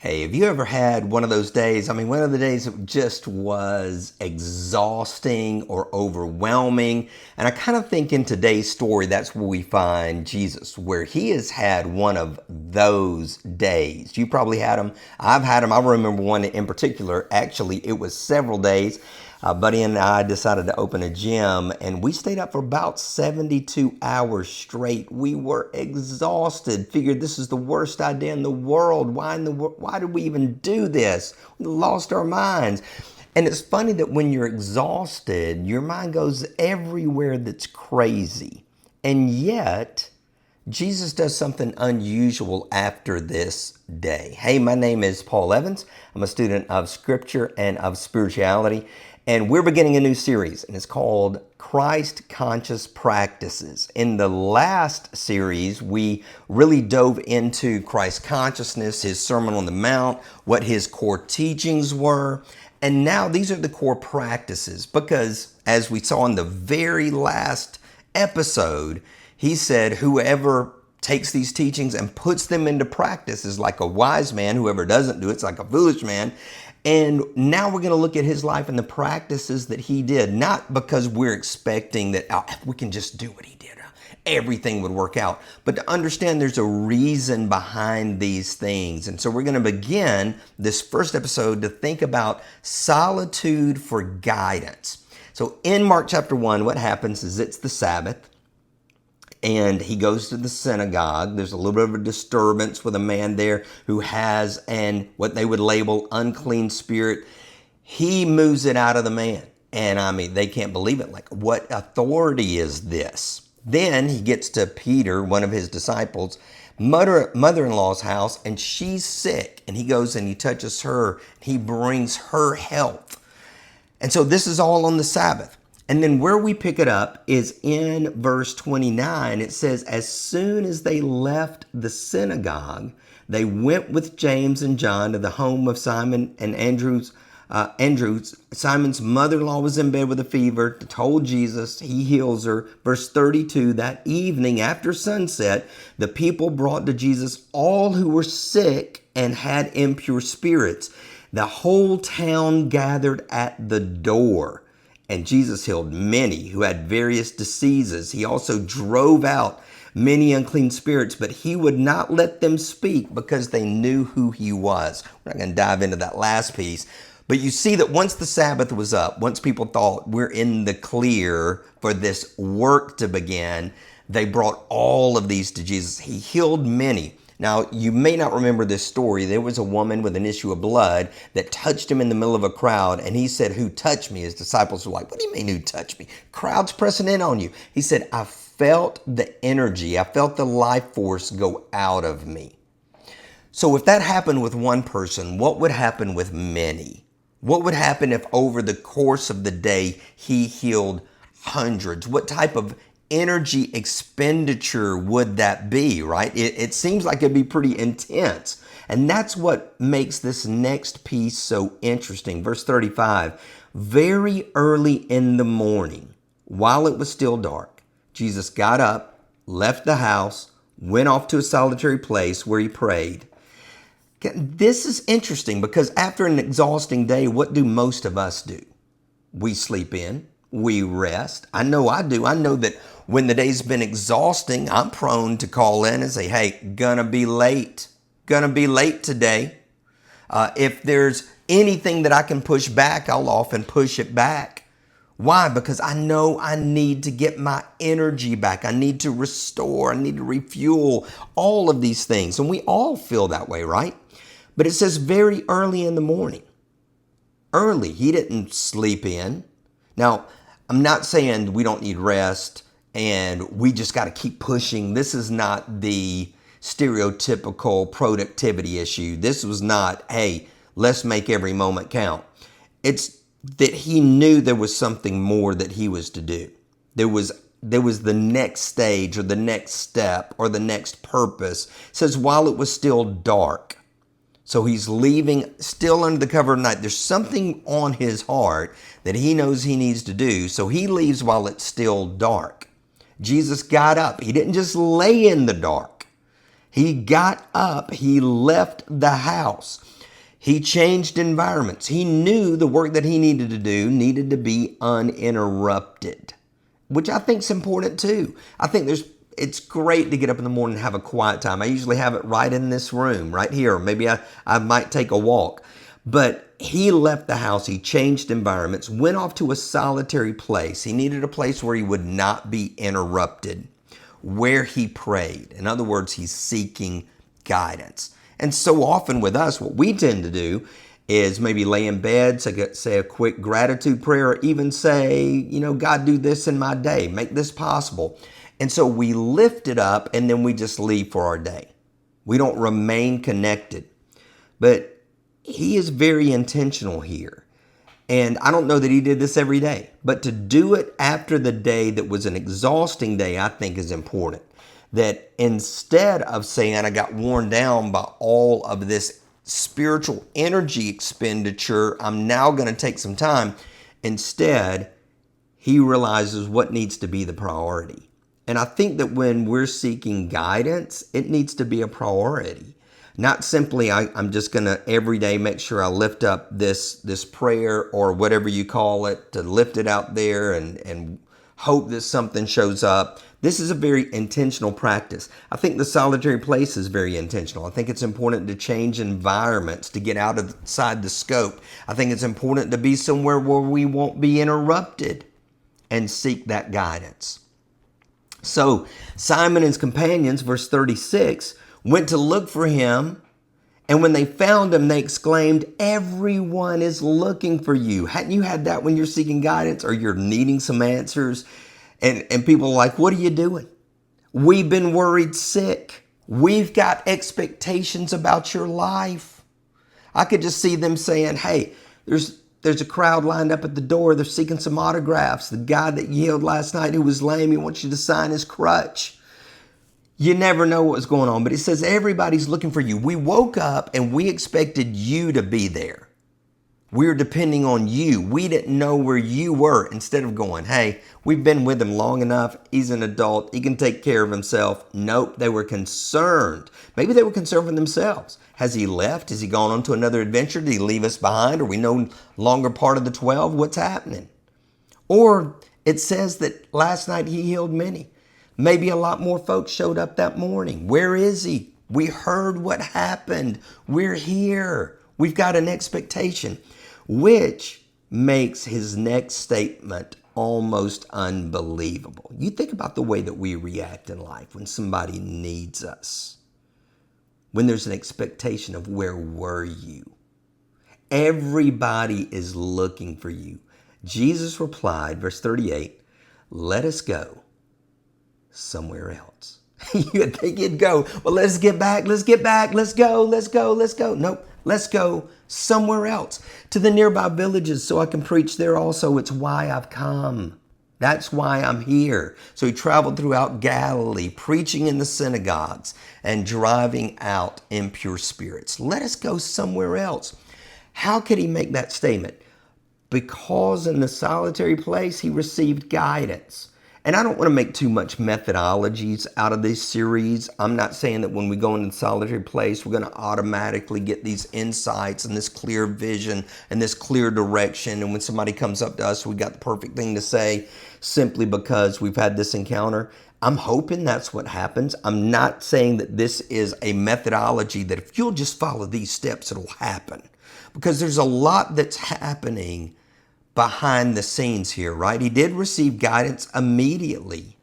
Hey, have you ever had one of those days? I mean, one of the days that just was exhausting or overwhelming. And I kind of think in today's story, that's where we find Jesus, where he has had one of those days. You probably had them. I've had them. I remember one in particular. Actually, it was several days. A buddy and I decided to open a gym, and we stayed up for about 72 hours straight. We were exhausted. Figured this is the worst idea in the world. Why did we even do this? We lost our minds. And it's funny that when you're exhausted, your mind goes everywhere that's crazy. And yet, Jesus does something unusual after this day. Hey, my name is Paul Evans. I'm a student of Scripture and of spirituality. And we're beginning a new series, and it's called Christ Conscious Practices. In the last series, we really dove into Christ consciousness, his Sermon on the Mount, what his core teachings were. And now these are the core practices because, as we saw in the very last episode, he said, whoever takes these teachings and puts them into practice is like a wise man. Whoever doesn't do it's like a foolish man. And now we're going to look at his life and the practices that he did, not because we're expecting that if we can just do what he did, everything would work out, but to understand there's a reason behind these things. And so we're going to begin this first episode to think about solitude for guidance. So in Mark chapter 1, what happens is it's the Sabbath. And he goes to the synagogue. There's a little bit of a disturbance with a man there who has what they would label unclean spirit. He moves it out of the man. And I mean, they can't believe it. Like, what authority is this? Then he gets to Peter, one of his disciples, mother-in-law's house, and she's sick. And he goes and he touches her. He brings her health. And so this is all on the Sabbath. And then where we pick it up is in verse 29. It says, as soon as they left the synagogue, they went with James and John to the home of Simon and Andrew's. Simon's mother-in-law was in bed with a fever, told Jesus, he heals her. Verse 32, that evening after sunset, the people brought to Jesus all who were sick and had impure spirits. The whole town gathered at the door. And Jesus healed many who had various diseases. He also drove out many unclean spirits, but he would not let them speak because they knew who he was. We're not going to dive into that last piece. But you see that once the Sabbath was up, once people thought we're in the clear for this work to begin, they brought all of these to Jesus. He healed many. Now, you may not remember this story. There was a woman with an issue of blood that touched him in the middle of a crowd. And he said, who touched me? His disciples were like, what do you mean who touched me? Crowd's pressing in on you. He said, I felt the energy. I felt the life force go out of me. So if that happened with one person, what would happen with many? What would happen if over the course of the day he healed hundreds? What type of energy expenditure would that be, right? It seems like it'd be pretty intense. And that's what makes this next piece so interesting. Verse 35, very early in the morning, while it was still dark, Jesus got up, left the house, went off to a solitary place where he prayed. This is interesting because after an exhausting day, what do most of us do? We sleep in. We rest. I know I do. I know that when the day's been exhausting, I'm prone to call in and say, hey, gonna be late. Gonna be late today. If there's anything that I can push back, I'll often push it back. Why? Because I know I need to get my energy back. I need to restore. I need to refuel all of these things. And we all feel that way, right? But it says very early in the morning. Early. He didn't sleep in. Now, I'm not saying we don't need rest and we just got to keep pushing. This is not the stereotypical productivity issue. This was not, hey, let's make every moment count. It's that he knew there was something more that he was to do. There was the next stage or the next step or the next purpose. It says while it was still dark. So he's leaving still under the cover of night. There's something on his heart that he knows he needs to do. So he leaves while it's still dark. Jesus got up. He didn't just lay in the dark. He got up, he left the house. He changed environments. He knew the work that he needed to do needed to be uninterrupted, which I think is important too. I think it's great to get up in the morning and have a quiet time. I usually have it right in this room, right here. Maybe I might take a walk. But he left the house, he changed environments, went off to a solitary place. He needed a place where he would not be interrupted, where he prayed. In other words, he's seeking guidance. And so often with us, what we tend to do is maybe lay in bed, say a quick gratitude prayer, or even say, God, do this in my day, make this possible. And so we lift it up and then we just leave for our day. We don't remain connected. But he is very intentional here. And I don't know that he did this every day, but to do it after the day that was an exhausting day, I think is important. That instead of saying, I got worn down by all of this spiritual energy expenditure, I'm now going to take some time. Instead, he realizes what needs to be the priority. And I think that when we're seeking guidance, it needs to be a priority. Not simply, I'm just going to every day make sure I lift up this prayer or whatever you call it, to lift it out there and hope that something shows up. This is a very intentional practice. I think the solitary place is very intentional. I think it's important to change environments, to get outside the scope. I think it's important to be somewhere where we won't be interrupted and seek that guidance. So Simon and his companions, verse 36, went to look for him, and when they found him, they exclaimed, everyone is looking for you. Hadn't you had that when you're seeking guidance or you're needing some answers? And people are like, what are you doing? We've been worried sick. We've got expectations about your life. I could just see them saying, hey, there's a crowd lined up at the door. They're seeking some autographs. The guy that you healed last night who was lame, he wants you to sign his crutch. You never know what's going on, but it says everybody's looking for you. We woke up and we expected you to be there. We were depending on you. We didn't know where you were. Instead of going, hey, we've been with him long enough. He's an adult. He can take care of himself. Nope, they were concerned. Maybe they were concerned for themselves. Has he left? Has he gone on to another adventure? Did he leave us behind? Are we no longer part of the 12? What's happening? Or it says that last night he healed many. Maybe a lot more folks showed up that morning. Where is he? We heard what happened. We're here. We've got an expectation, which makes his next statement almost unbelievable. You think about the way that we react in life when somebody needs us, when there's an expectation of where were you? Everybody is looking for you. Jesus replied, verse 38, let us go somewhere else. You'd think you'd go, well, let's get back, let's go. Nope, let's go somewhere else to the nearby villages so I can preach there also. It's why I've come. That's why I'm here. So he traveled throughout Galilee, preaching in the synagogues and driving out impure spirits. Let us go somewhere else. How could he make that statement? Because in the solitary place, he received guidance. And I don't want to make too much methodologies out of this series. I'm not saying that when we go into the solitary place, we're going to automatically get these insights and this clear vision and this clear direction. And when somebody comes up to us, we got the perfect thing to say simply because we've had this encounter. I'm hoping that's what happens. I'm not saying that this is a methodology that if you'll just follow these steps, it'll happen. Because there's a lot that's happening behind the scenes here, right? He did receive guidance immediately.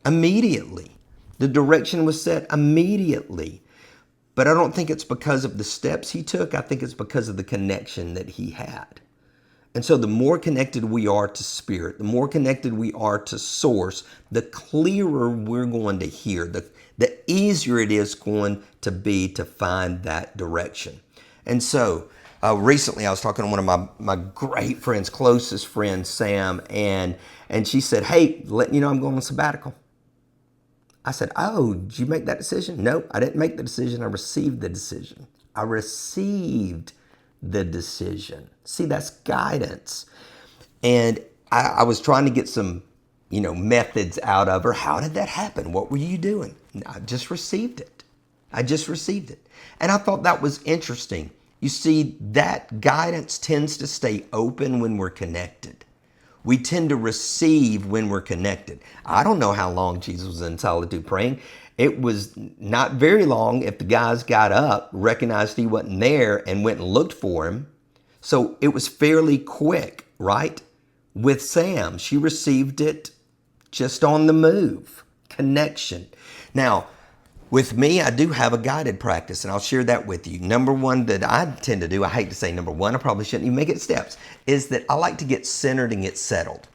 Immediately. The direction was set immediately. But I don't think it's because of the steps he took. I think it's because of the connection that he had. And so the more connected we are to spirit, the more connected we are to source, the clearer we're going to hear, the easier it is going to be to find that direction. And so recently I was talking to one of my great friends, closest friends, Sam, and she said, hey, letting you know I'm going on sabbatical. I said, oh, did you make that decision? Nope, I didn't make the decision. I received the decision. I received the decision. See, that's guidance. And I was trying to get some, methods out of her. How did that happen? What were you doing? I just received it. I just received it. And I thought that was interesting. You see, that guidance tends to stay open when we're connected. We tend to receive when we're connected. I don't know how long Jesus was in solitude praying. It was not very long if the guys got up, recognized he wasn't there, and went and looked for him. So it was fairly quick, right? With Sam, she received it just on the move. Connection. Now, with me, I do have a guided practice, and I'll share that with you. Number one that I tend to do, I hate to say number one, I probably shouldn't even make it steps, is that I like to get centered and get settled.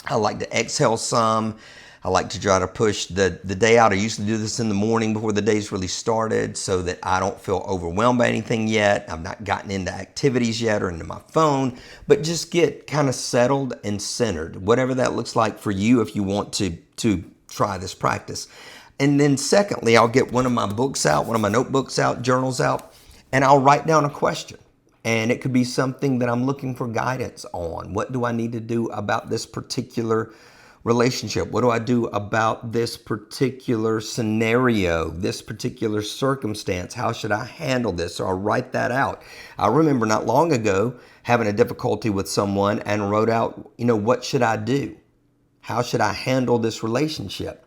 I like to exhale some. I like to try to push the day out. I used to do this in the morning before the day's really started so that I don't feel overwhelmed by anything yet. I've not gotten into activities yet or into my phone, but just get kind of settled and centered, whatever that looks like for you if you want to try this practice. And then secondly, I'll get one of my books out, one of my notebooks out, journals out, and I'll write down a question. And it could be something that I'm looking for guidance on. What do I need to do about this particular relationship? What do I do about this particular scenario, this particular circumstance? How should I handle this? So I'll write that out. I remember not long ago having a difficulty with someone and wrote out, what should I do? How should I handle this relationship?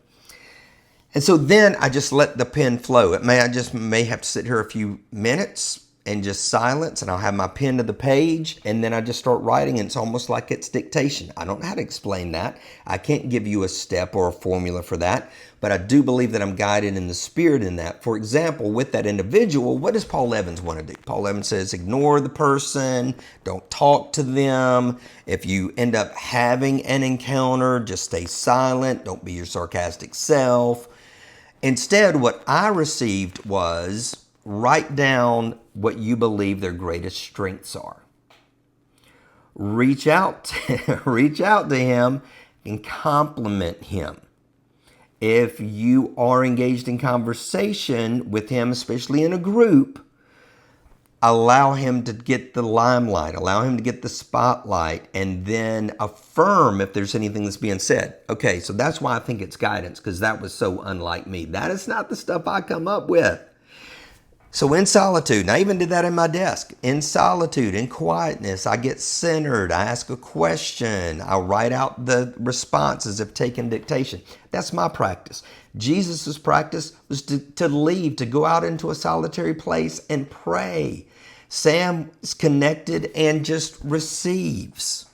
And so then I just let the pen flow. I just may have to sit here a few minutes and just silence, and I'll have my pen to the page, and then I just start writing, and it's almost like it's dictation. I don't know how to explain that. I can't give you a step or a formula for that, but I do believe that I'm guided in the Spirit in that. For example, with that individual, what does Paul Evans want to do? Paul Evans says, ignore the person, don't talk to them. If you end up having an encounter, just stay silent, don't be your sarcastic self. Instead, what I received was write down what you believe their greatest strengths are. Reach out to him and compliment him. If you are engaged in conversation with him, especially in a group, allow him to get the limelight, allow him to get the spotlight, and then affirm if there's anything that's being said. Okay, so that's why I think it's guidance, because that was so unlike me. That is not the stuff I come up with. So in solitude, and I even did that in my desk, in solitude, in quietness, I get centered, I ask a question, I write out the responses if taking dictation. That's my practice. Jesus' practice was to leave, to go out into a solitary place and pray. Sam is connected and just receives.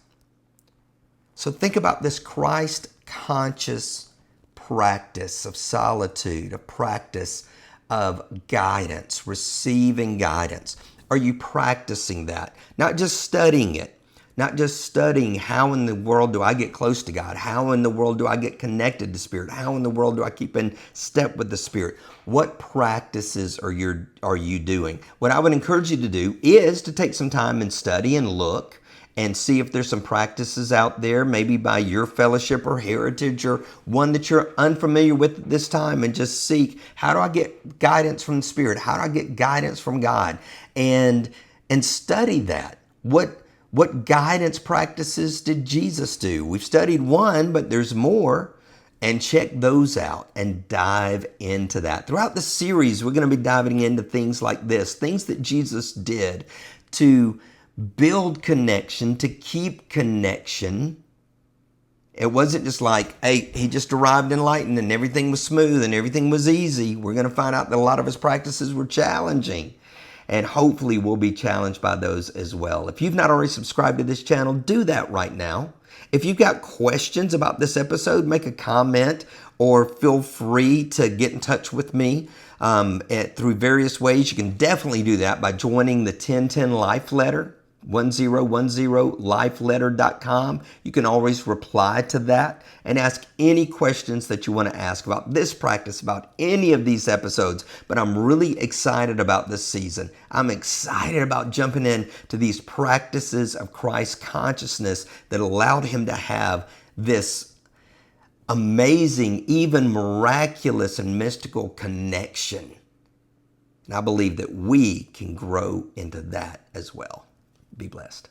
So think about this Christ-conscious practice of solitude, a practice of guidance, receiving guidance. Are you practicing that? Not just studying it, not just studying how in the world do I get close to God? How in the world do I get connected to Spirit? How in the world do I keep in step with the Spirit? What practices are you doing? What I would encourage you to do is to take some time and study and look and see if there's some practices out there, maybe by your fellowship or heritage or one that you're unfamiliar with at this time, and just seek, how do I get guidance from the Spirit? How do I get guidance from God? And study that. What guidance practices did Jesus do? We've studied one, but there's more. And check those out and dive into that. Throughout the series, we're going to be diving into things like this, things that Jesus did to build connection, to keep connection. It wasn't just like, hey, he just arrived enlightened and everything was smooth and everything was easy. We're going to find out that a lot of his practices were challenging. And hopefully we'll be challenged by those as well. If you've not already subscribed to this channel, do that right now. If you've got questions about this episode, make a comment or feel free to get in touch with me through various ways. You can definitely do that by joining the 1010 Life Letter. 1010lifeletter.com. You can always reply to that and ask any questions that you want to ask about this practice, about any of these episodes. But I'm really excited about this season. I'm excited about jumping into these practices of Christ consciousness that allowed him to have this amazing, even miraculous and mystical connection. And I believe that we can grow into that as well. Be blessed.